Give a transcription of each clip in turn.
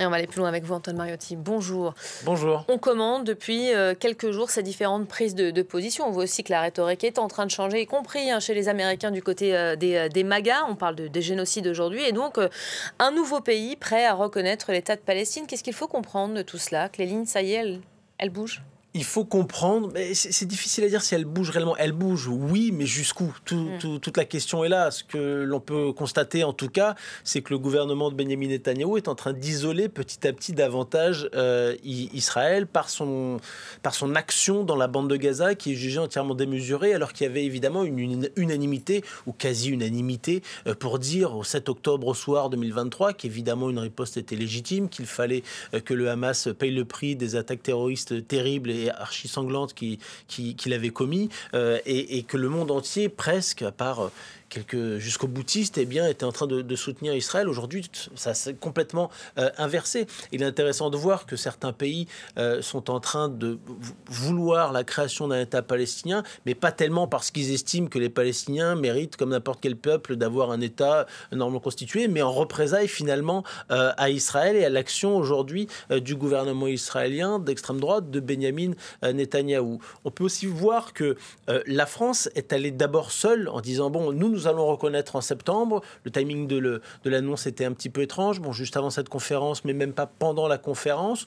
Et on va aller plus loin avec vous, Antoine Mariotti. Bonjour. Bonjour. On commande depuis quelques jours ces différentes prises de position. On voit aussi que la rhétorique est en train de changer, y compris chez les Américains du côté des MAGA. On parle des génocides aujourd'hui. Et donc, un nouveau pays prêt à reconnaître l'État de Palestine. Qu'est-ce qu'il faut comprendre de tout cela? Que les lignes, ça y est, elles bougent? Il faut comprendre, mais c'est difficile à dire si elle bouge réellement. Elle bouge, oui, mais jusqu'où? Toute la question est là. Ce que l'on peut constater, en tout cas, c'est que le gouvernement de Benyamin Netanyahou est en train d'isoler petit à petit davantage Israël par son action dans la bande de Gaza, qui est jugée entièrement démesurée, alors qu'il y avait évidemment une unanimité, ou quasi-unanimité, pour dire au 7 octobre au soir 2023 qu'évidemment une riposte était légitime, qu'il fallait que le Hamas paye le prix des attaques terroristes terribles et archi sanglante qu'il avait commis, et que le monde entier, presque, à part quelques jusqu'au boutistes, eh bien, était en train de soutenir Israël. Aujourd'hui, ça s'est complètement inversé. Il est intéressant de voir que certains pays sont en train de vouloir la création d'un État palestinien, mais pas tellement parce qu'ils estiment que les Palestiniens méritent, comme n'importe quel peuple, d'avoir un État normalement constitué, mais en représailles finalement à Israël et à l'action aujourd'hui du gouvernement israélien d'extrême droite de Benyamin Netanyahou. On peut aussi voir que la France est allée d'abord seule en disant, bon, nous allons reconnaître en septembre. Le timing de l'annonce était un petit peu étrange, bon, juste avant cette conférence, mais même pas pendant la conférence.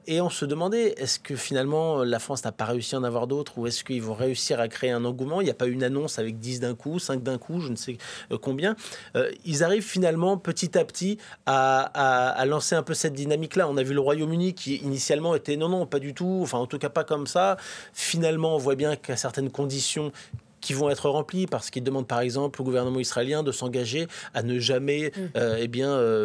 Et on se demandait, est-ce que finalement la France n'a pas réussi à en avoir d'autres, ou est-ce qu'ils vont réussir à créer un engouement? Il n'y a pas une annonce avec 10 d'un coup, 5 d'un coup, je ne sais combien. Ils arrivent finalement petit à petit à lancer un peu cette dynamique-là. On a vu le Royaume-Uni qui initialement était non, pas du tout, enfin en tout cas pas comme ça. Finalement, on voit bien qu'à certaines conditions qui vont être remplis, parce qu'ils demandent par exemple au gouvernement israélien de s'engager à ne jamais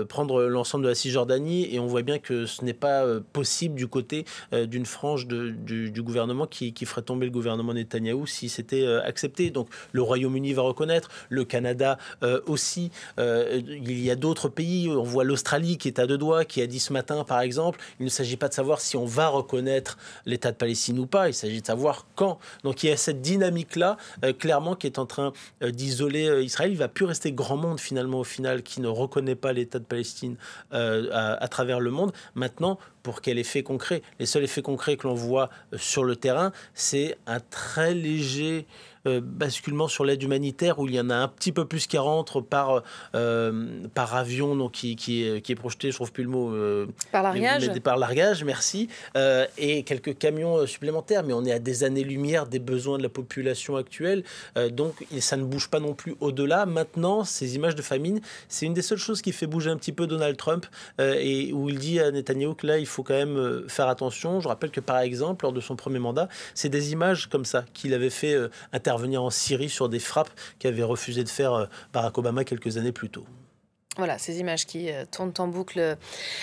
prendre l'ensemble de la Cisjordanie, et on voit bien que ce n'est pas possible du côté d'une frange du gouvernement qui ferait tomber le gouvernement Netanyahou si c'était accepté. Donc le Royaume-Uni va reconnaître, le Canada aussi, il y a d'autres pays, on voit l'Australie qui est à deux doigts, qui a dit ce matin par exemple, il ne s'agit pas de savoir si on va reconnaître l'État de Palestine ou pas, il s'agit de savoir quand. Donc il y a cette dynamique-là clairement qui est en train d'isoler Israël. Il ne va plus rester grand monde finalement au final qui ne reconnaît pas l'État de Palestine à travers le monde. Maintenant, pour quel effet concret? Les seuls effets concrets que l'on voit sur le terrain, c'est un très léger basculement sur l'aide humanitaire, où il y en a un petit peu plus qui rentre par avion, donc qui est projeté, je trouve plus le mot, par largage. Par largage, merci, et quelques camions supplémentaires, mais on est à des années-lumière des besoins de la population actuelle, donc ça ne bouge pas non plus au-delà. Maintenant, ces images de famine, c'est une des seules choses qui fait bouger un petit peu Donald Trump, et où il dit à Netanyahou que là, il faut quand même faire attention. Je rappelle que par exemple, lors de son premier mandat, c'est des images comme ça qu'il avait fait intervenir en Syrie sur des frappes qu'avait refusé de faire Barack Obama quelques années plus tôt. Voilà, ces images qui tournent en boucle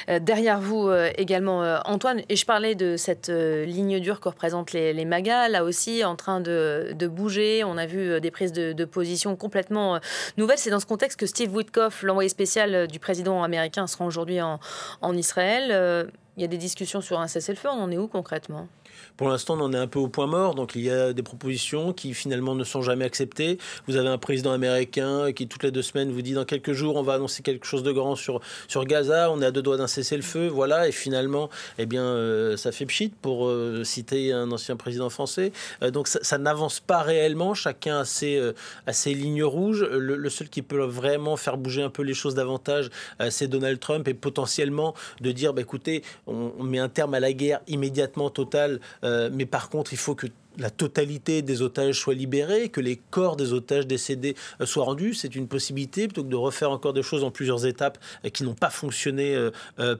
derrière vous également, Antoine. Et je parlais de cette ligne dure que représentent les MAGA, là aussi en train de bouger. On a vu des prises de position complètement nouvelles. C'est dans ce contexte que Steve Witkoff, l'envoyé spécial du président américain, sera aujourd'hui en Israël. Il y a des discussions sur un cessez-le-feu. On en est où concrètement ? Pour l'instant, on en est un peu au point mort, donc il y a des propositions qui finalement ne sont jamais acceptées. Vous avez un président américain qui toutes les 2 semaines vous dit dans quelques jours on va annoncer quelque chose de grand sur Gaza, on est à 2 doigts d'un cessez-le-feu, voilà, et finalement, eh bien, ça fait pchit pour citer un ancien président français. Donc ça n'avance pas réellement, chacun a ses lignes rouges. Le seul qui peut vraiment faire bouger un peu les choses davantage, c'est Donald Trump, et potentiellement de dire, bah, écoutez, on met un terme à la guerre immédiatement totale. Mais par contre, il faut que la totalité des otages soient libérés, que les corps des otages décédés soient rendus. C'est une possibilité, plutôt que de refaire encore des choses en plusieurs étapes qui n'ont pas fonctionné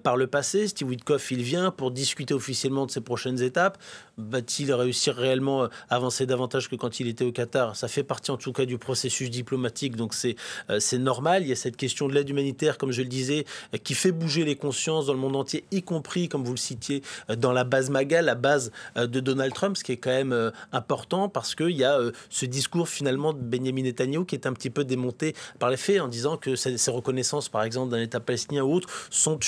par le passé. Steve Witkoff, il vient pour discuter officiellement de ces prochaines étapes. Va-t-il réussir réellement à avancer davantage que quand il était au Qatar? Ça fait partie en tout cas du processus diplomatique, donc c'est normal. Il y a cette question de l'aide humanitaire, comme je le disais, qui fait bouger les consciences dans le monde entier, y compris, comme vous le citiez, dans la base MAGA, la base de Donald Trump, ce qui est quand même important parce qu'il y a ce discours finalement de Benyamin Netanyahou qui est un petit peu démonté par les faits en disant que ces reconnaissances, par exemple, d'un État palestinien ou autre, sont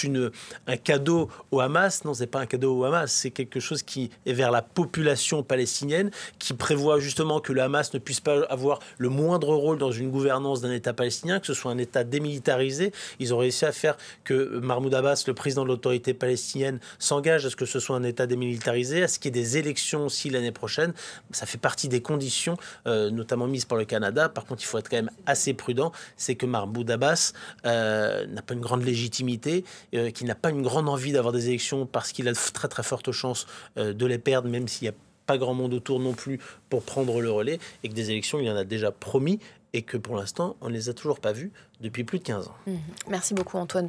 un cadeau au Hamas. Non, c'est pas un cadeau au Hamas, c'est quelque chose qui est vers la population palestinienne, qui prévoit justement que le Hamas ne puisse pas avoir le moindre rôle dans une gouvernance d'un État palestinien, que ce soit un État démilitarisé. Ils ont réussi à faire que Mahmoud Abbas, le président de l'autorité palestinienne, s'engage à ce que ce soit un État démilitarisé, à ce qu'il y ait des élections aussi l'année prochaine. Ça fait partie des conditions, notamment mises par le Canada. Par contre, il faut être quand même assez prudent. C'est que Mahmoud Abbas n'a pas une grande légitimité, qu'il n'a pas une grande envie d'avoir des élections parce qu'il a de très très fortes chances de les perdre, même s'il n'y a pas grand monde autour non plus pour prendre le relais, et que des élections, il en a déjà promis, et que pour l'instant, on ne les a toujours pas vues depuis plus de 15 ans. Merci beaucoup, Antoine.